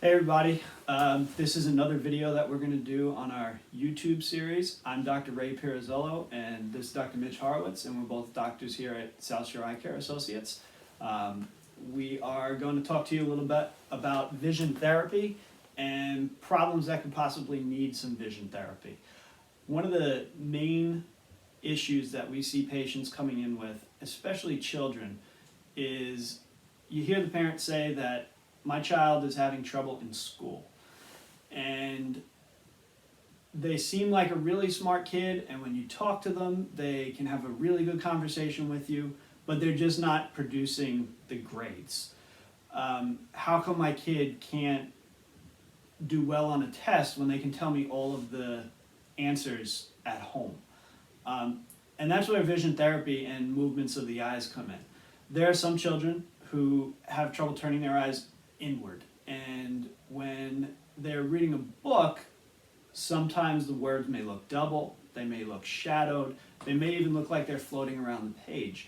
Hey everybody, this is another video that we're going to do on our YouTube series. I'm Dr. Ray Pirazzolo and this is Dr. Mitch Horowitz, and we're both doctors here at South Shore Eyecare Associates. We are going to talk to you a little bit about vision therapy and problems that could possibly need some vision therapy. One of the main issues that we see patients coming in with, especially children, is you hear the parents say that my child is having trouble in school, and they seem like a really smart kid, and when you talk to them they can have a really good conversation with you, but they're just not producing the grades. How come my kid can't do well on a test when they can tell me all of the answers at home? And that's where vision therapy and movements of the eyes come in. There are some children who have trouble turning their eyes inward, and when they're reading a book, sometimes the words may look double, they may look shadowed, they may even look like they're floating around the page.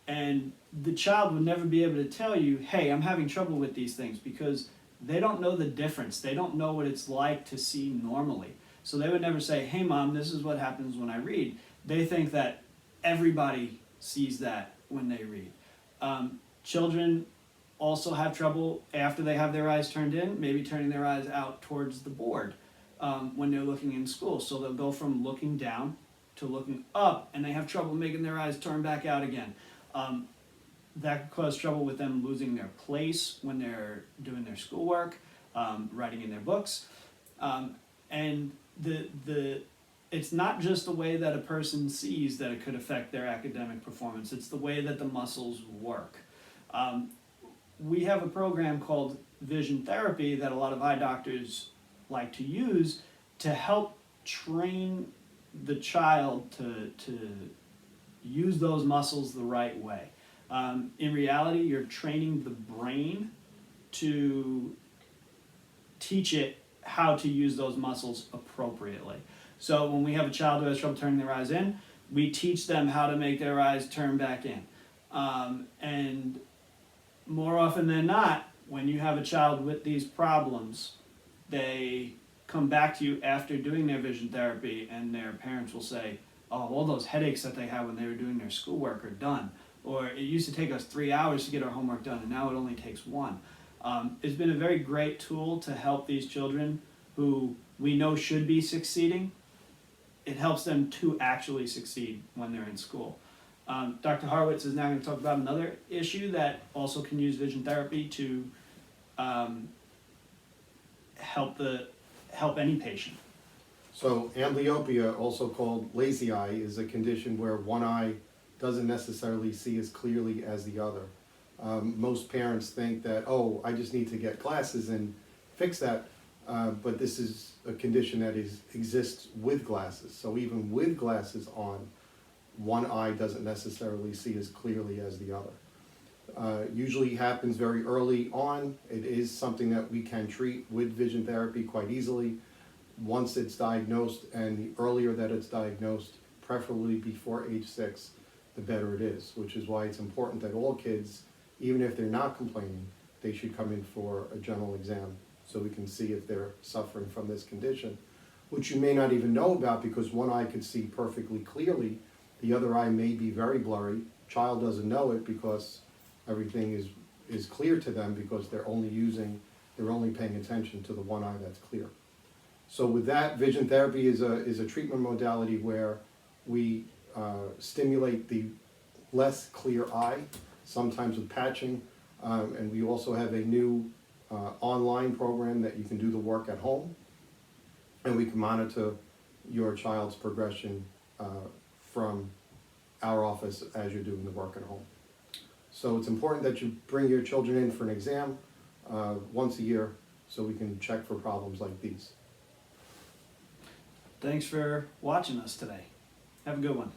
And the child would never be able to tell you, hey, I'm having trouble with these things, because they don't know the difference. They don't know what it's like to see normally. So they would never say, hey mom, this is what happens when I read. They think that everybody sees that when they read. Children also have trouble after they have their eyes turned in, maybe turning their eyes out towards the board when they're looking in school. So they'll go from looking down to looking up, and they have trouble making their eyes turn back out again. That could cause trouble with them losing their place when they're doing their schoolwork, writing in their books. And it's not just the way that a person sees that it could affect their academic performance, it's the way that the muscles work. We have a program called vision therapy that a lot of eye doctors like to use to help train the child to use those muscles the right way. In reality, you're training the brain to teach it how to use those muscles appropriately. So when we have a child who has trouble turning their eyes in, we teach them how to make their eyes turn back in. And more often than not, when you have a child with these problems, they come back to you after doing their vision therapy, and their parents will say, oh, all those headaches that they had when they were doing their schoolwork are done. Or it used to take us 3 hours to get our homework done, and now it only takes 1. It's been a very great tool to help these children who we know should be succeeding. It helps them to actually succeed when they're in school. Dr. Horowitz is now going to talk about another issue that also can use vision therapy to help any patient. So amblyopia, also called lazy eye, is a condition where one eye doesn't necessarily see as clearly as the other. Most parents think that, oh, I just need to get glasses and fix that, but this is a condition that exists with glasses. So even with glasses on, one eye doesn't necessarily see as clearly as the other. Usually happens very early on. It is something that we can treat with vision therapy quite easily once it's diagnosed, and the earlier that it's diagnosed, preferably before age 6, the better it is, which is why it's important that all kids, even if they're not complaining, they should come in for a general exam so we can see if they're suffering from this condition, which you may not even know about, because one eye could see perfectly clearly, the other eye may be very blurry. Child doesn't know it because everything is clear to them, because they're only paying attention to the one eye that's clear. So with that, vision therapy is a treatment modality where we stimulate the less clear eye, sometimes with patching, and we also have a new online program that you can do the work at home, and we can monitor your child's progression from our office as you're doing the work at home. So it's important that you bring your children in for an exam once a year so we can check for problems like these. Thanks for watching us today. Have a good one.